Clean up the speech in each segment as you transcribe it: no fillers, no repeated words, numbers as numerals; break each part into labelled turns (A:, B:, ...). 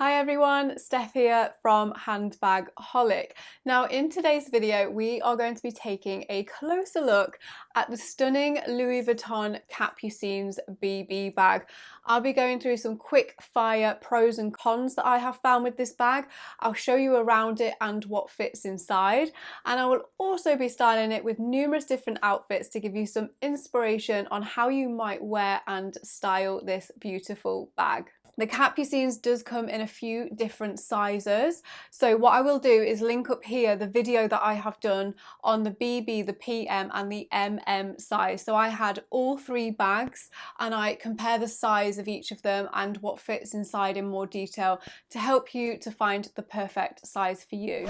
A: Hi everyone, Steph here from Handbagholic. Now in today's video we are going to be taking a closer look at the stunning Louis Vuitton Capucines BB bag. I'll be going through some quick fire pros and cons that I have found with this bag. I'll show you around it and what fits inside, and I will also be styling it with numerous different outfits to give you some inspiration on how you might wear and style this beautiful bag. The Capucines does come in a few different sizes, so what I will do is link up here the video that I have done on the BB, the PM and the MM size. So I had all three bags and I compare the size of each of them and what fits inside in more detail to help you to find the perfect size for you.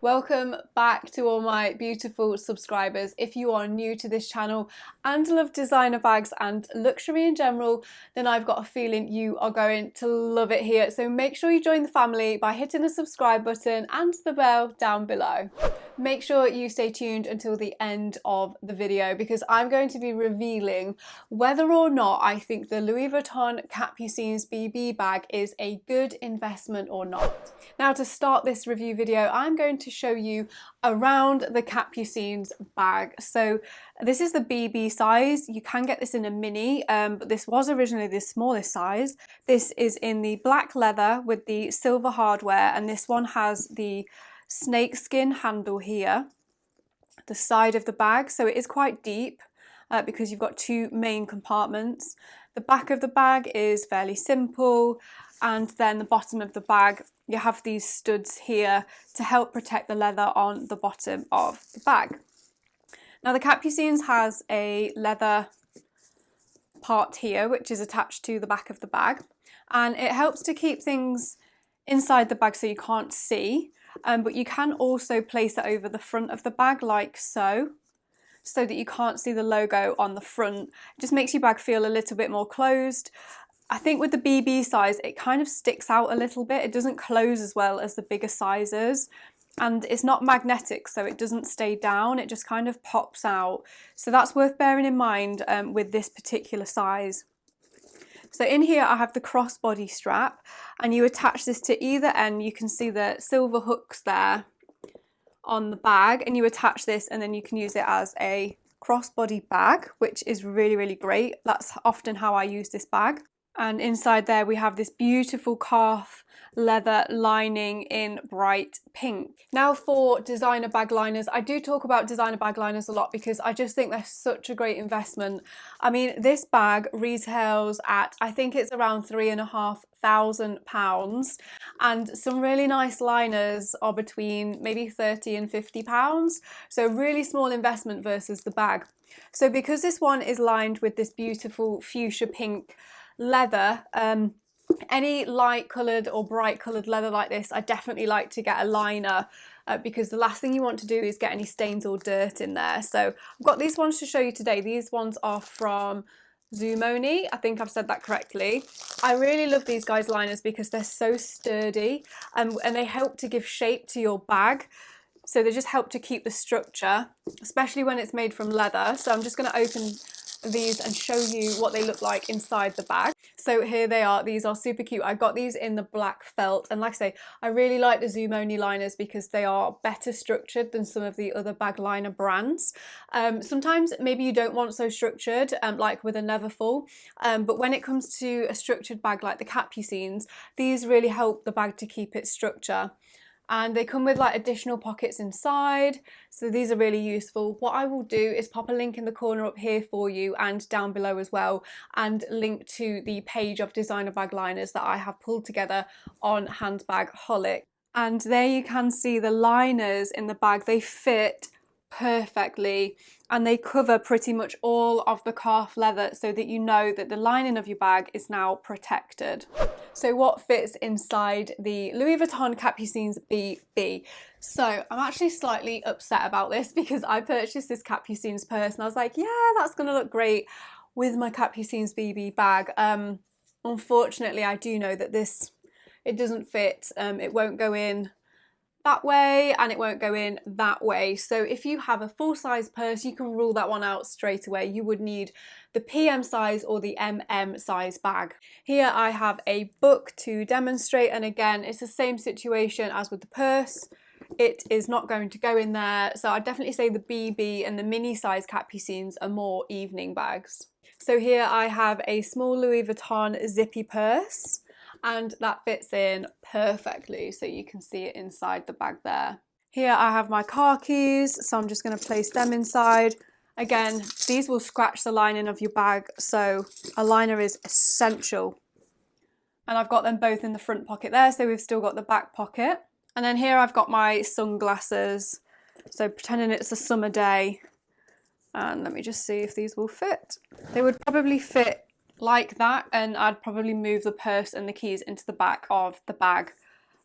A: Welcome back to all my beautiful subscribers. If you are new to this channel and love designer bags and luxury in general, then I've got a feeling you are going to love it here. So make sure you join the family by hitting the subscribe button and the bell down below. Make sure you stay tuned until the end of the video because I'm going to be revealing whether or not I think the Louis Vuitton Capucines BB bag is a good investment or not. Now, to start this review video, I'm going to show you around the Capucines bag. So this is the BB size. You can get this in a mini, but this was originally the smallest size. This is in the black leather with the silver hardware, and this one has the snakeskin handle here, the side of the bag, so it is quite deep because you've got two main compartments. The back of the bag is fairly simple, and then the bottom of the bag, you have these studs here to help protect the leather on the bottom of the bag. Now the Capucines has a leather part here which is attached to the back of the bag, and it helps to keep things inside the bag so you can't see. But you can also place it over the front of the bag like so that you can't see the logo on the front. It just makes your bag feel a little bit more closed. I think with the BB size it kind of sticks out a little bit. It doesn't close as well as the bigger sizes, and it's not magnetic so it doesn't stay down, it just kind of pops out. So that's worth bearing in mind with this particular size. So in here I have the crossbody strap, and you attach this to either end. You can see the silver hooks there on the bag, and you attach this and then you can use it as a crossbody bag, which is really great. That's often how I use this bag. And inside there we have this beautiful calf leather lining in bright pink. Now for designer bag liners, I do talk about designer bag liners a lot because I just think they're such a great investment. I mean, this bag retails at, I think it's around £3,500, and some really nice liners are between maybe £30 and £50, so really small investment versus the bag. So because this one is lined with this beautiful fuchsia pink leather, any light coloured or bright coloured leather like this, I definitely like to get a liner because the last thing you want to do is get any stains or dirt in there. So I've got these ones to show you today. These ones are from Zumoni, I think I've said that correctly. I really love these guys' liners because they're so sturdy and they help to give shape to your bag. So they just help to keep the structure, especially when it's made from leather. So I'm just going to open these and show you what they look like inside the bag. So here they are. These are super cute. I got these in the black felt, and like I say, I really like the Zumoni liners because they are better structured than some of the other bag liner brands. Sometimes maybe you don't want so structured, like with a Neverfull, but when it comes to a structured bag like the Capucines, these really help the bag to keep its structure. And they come with like additional pockets inside, so these are really useful. What I will do is pop a link in the corner up here for you and down below as well, and link to the page of designer bag liners that I have pulled together on Handbagholic. And there you can see the liners in the bag. They fit perfectly and they cover pretty much all of the calf leather so that you know that the lining of your bag is now protected. So what fits inside the Louis Vuitton Capucines BB? So I'm actually slightly upset about this because I purchased this Capucines purse and I was like, yeah, that's gonna look great with my Capucines BB bag. Unfortunately, I do know that it doesn't fit. It won't go in that way and it won't go in that way. So if you have a full size purse, you can rule that one out straight away. You would need the PM size or the MM size bag. Here I have a book to demonstrate, and again, it's the same situation as with the purse. It is not going to go in there. So I'd definitely say the BB and the mini size Capucines are more evening bags. So here I have a small Louis Vuitton zippy purse, and that fits in perfectly, so you can see it inside the bag there. Here I have my car keys, so I'm just going to place them inside. Again, these will scratch the lining of your bag, so a liner is essential. And I've got them both in the front pocket there, so we've still got the back pocket. And then here I've got my sunglasses, so pretending it's a summer day. And let me just see if these will fit. They would probably fit like that, and I'd probably move the purse and the keys into the back of the bag.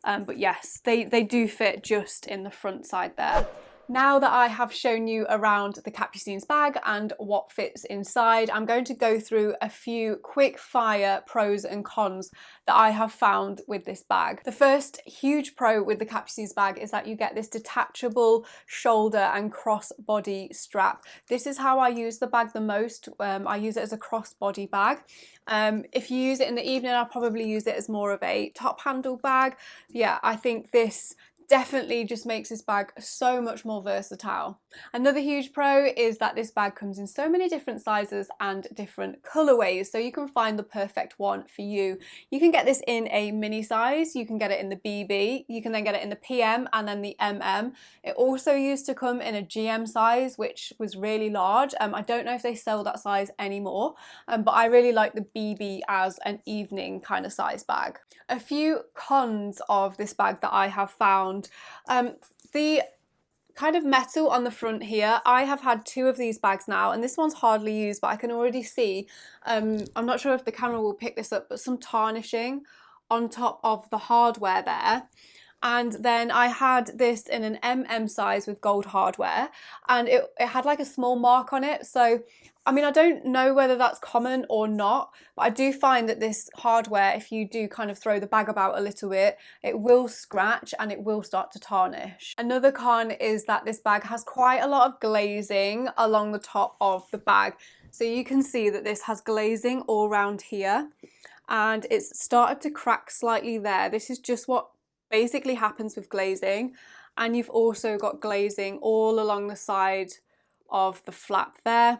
A: But yes, they do fit just in the front side there. Now that I have shown you around the Capucines bag and what fits inside, I'm going to go through a few quick fire pros and cons that I have found with this bag. The first huge pro with the Capucines bag is that you get this detachable shoulder and crossbody strap. This is how I use the bag the most. I use it as a crossbody bag. If you use it in the evening, I'll probably use it as more of a top handle bag. Yeah, I think this definitely just makes this bag so much more versatile. Another huge pro is that this bag comes in so many different sizes and different colorways, so you can find the perfect one for you. You can get this in a mini size, you can get it in the BB, you can then get it in the PM and then the MM. It also used to come in a GM size, which was really large. I don't know if they sell that size anymore, but I really like the BB as an evening kind of size bag. A few cons of this bag that I have found. The kind of metal on the front here, I have had two of these bags now, and this one's hardly used, but I can already see, I'm not sure if the camera will pick this up, but some tarnishing on top of the hardware there. And then I had this in an MM size with gold hardware, and it had like a small mark on it. So, I mean, I don't know whether that's common or not, but I do find that this hardware, if you do kind of throw the bag about a little bit, it will scratch and it will start to tarnish. Another con is that this bag has quite a lot of glazing along the top of the bag. So you can see that this has glazing all around here, and it's started to crack slightly there. This is just what basically happens with glazing, and you've also got glazing all along the side of the flap there.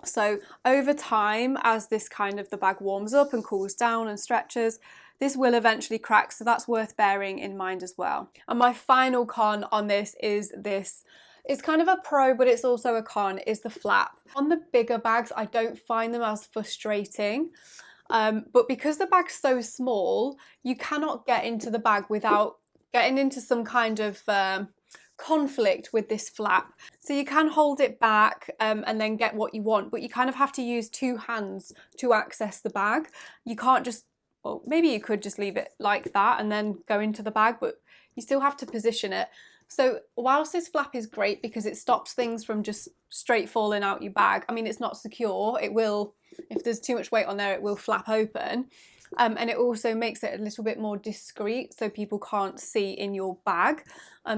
A: So over time, as this kind of the bag warms up and cools down and stretches, this will eventually crack, so that's worth bearing in mind as well. And my final con on this is it's kind of a pro, but it's also a con, is the flap. On the bigger bags, I don't find them as frustrating. But because the bag's so small, you cannot get into the bag without getting into some kind of conflict with this flap. So you can hold it back and then get what you want, but you kind of have to use two hands to access the bag. You can't just, well, maybe you could just leave it like that and then go into the bag, but you still have to position it. So whilst this flap is great because it stops things from just straight falling out your bag, I mean, it's not secure. It will, if there's too much weight on there, it will flap open. And it also makes it a little bit more discreet so people can't see in your bag.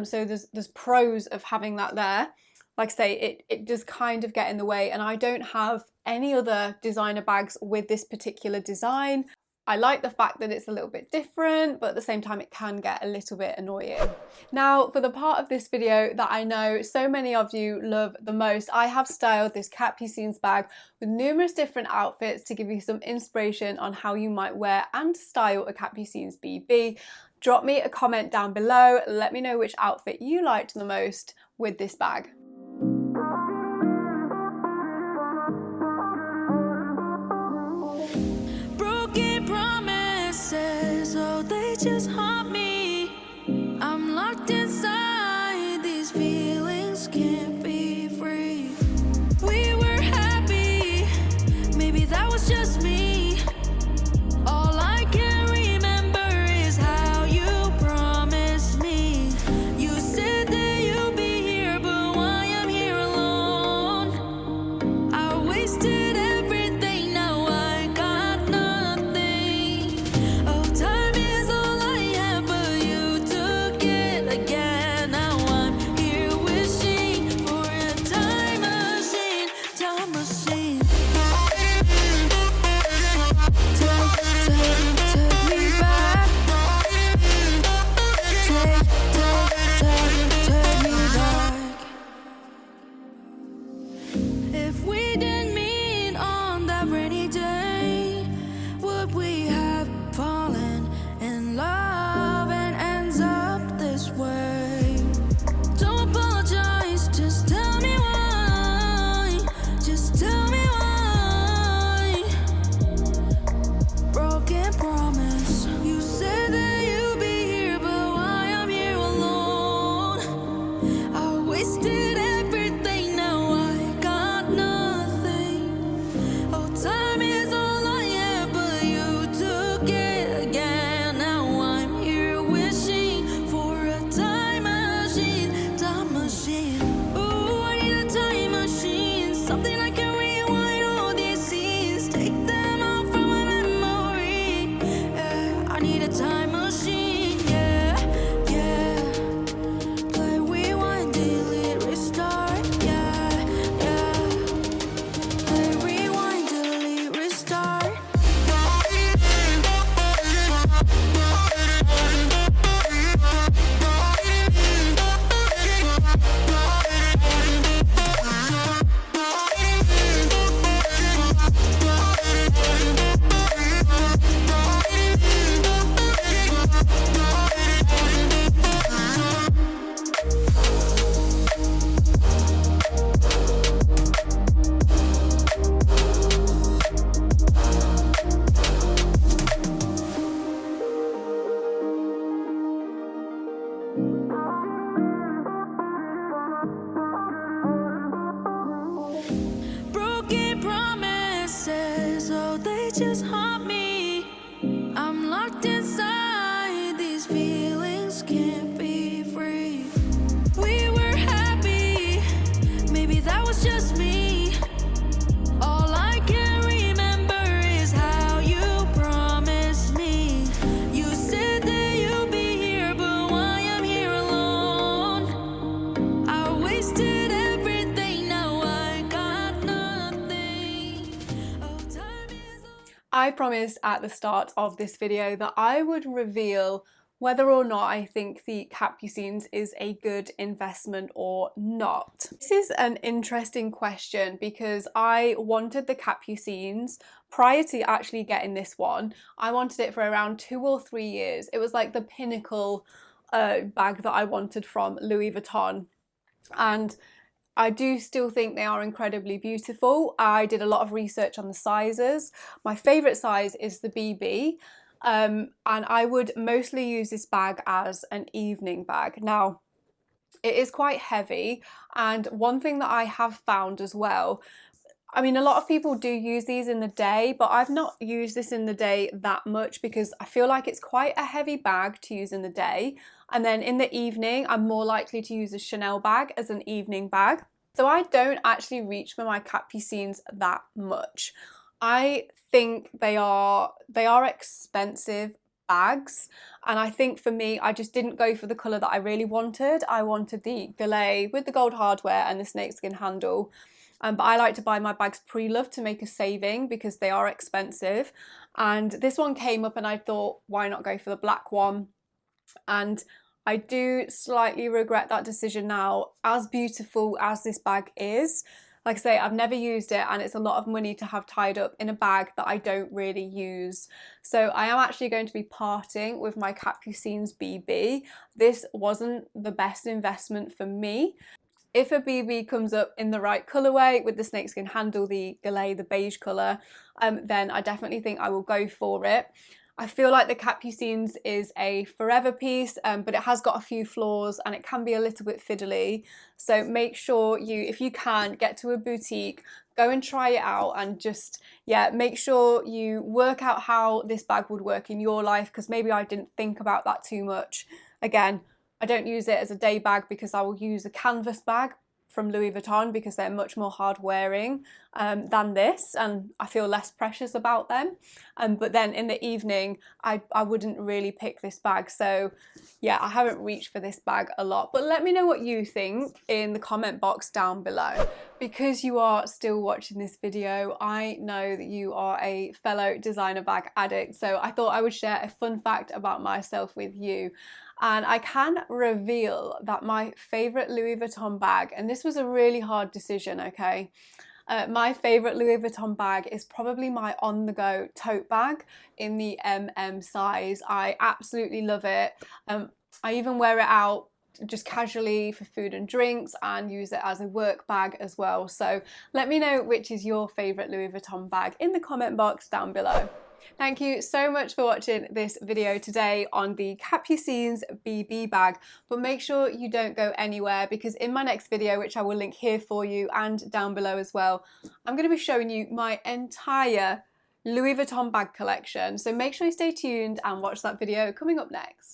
A: So there's pros of having that there. Like I say, it does kind of get in the way, and I don't have any other designer bags with this particular design. I like the fact that it's a little bit different, but at the same time it can get a little bit annoying. Now, for the part of this video that I know so many of you love the most, I have styled this Capucines bag with numerous different outfits to give you some inspiration on how you might wear and style a Capucines BB. Drop me a comment down below, let me know which outfit you liked the most with this bag.
B: Just haunt me. I'm locked inside. These feelings can't be free. We were happy. Maybe that was just me. All I can remember is how you promised me. You said that you'd be here, but why I'm here alone? I wasted everything. Now I got nothing. Oh, time is all I have. feelings can't be free. We were happy, maybe that was just me. All I can remember is how you promised me. You said that you'd be here, but why I'm here alone? I wasted everything, now I got nothing. Oh, time is
A: I promised at the start of this video that I would reveal whether or not I think the Capucines is a good investment or not. This is an interesting question because I wanted the Capucines prior to actually getting this one. I wanted it for around 2 or 3 years. It was like the pinnacle bag that I wanted from Louis Vuitton, and I do still think they are incredibly beautiful. I did a lot of research on the sizes. My favourite size is the BB, and I would mostly use this bag as an evening bag. Now, it is quite heavy, and one thing that I have found as well, I mean, a lot of people do use these in the day, but I've not used this in the day that much because I feel like it's quite a heavy bag to use in the day. And then in the evening, I'm more likely to use a Chanel bag as an evening bag. So I don't actually reach for my Capucines that much. I think they are expensive bags, and I think for me, I just didn't go for the colour that I really wanted. I wanted the Gallet with the gold hardware and the snakeskin handle. But I like to buy my bags pre-loved to make a saving because they are expensive. And this one came up and I thought, why not go for the black one? And I do slightly regret that decision now, as beautiful as this bag is. Like I say, I've never used it and it's a lot of money to have tied up in a bag that I don't really use. So I am actually going to be parting with my Capucines BB. This wasn't the best investment for me. If a BB comes up in the right colourway with the snakeskin handle, the Gallet, the beige colour, then I definitely think I will go for it. I feel like the Capucines is a forever piece, but it has got a few flaws and it can be a little bit fiddly. So make sure you, if you can, get to a boutique, go and try it out, and just, yeah, make sure you work out how this bag would work in your life, because maybe I didn't think about that too much. Again, I don't use it as a day bag because I will use a canvas bag from Louis Vuitton because they're much more hard wearing than this, and I feel less precious about them. But then in the evening, I wouldn't really pick this bag. So yeah, I haven't reached for this bag a lot. But let me know what you think in the comment box down below. Because you are still watching this video, I know that you are a fellow designer bag addict. So I thought I would share a fun fact about myself with you. And I can reveal that my favourite Louis Vuitton bag, and this was a really hard decision, okay? My favourite Louis Vuitton bag is probably my on-the-go tote bag in the MM size. I absolutely love it. I even wear it out just casually for food and drinks and use it as a work bag as well. So let me know which is your favourite Louis Vuitton bag in the comment box down below. Thank you so much for watching this video today on the Capucines BB bag, but make sure you don't go anywhere because in my next video, which I will link here for you and down below as well, I'm going to be showing you my entire Louis Vuitton bag collection. So make sure you stay tuned and watch that video coming up next.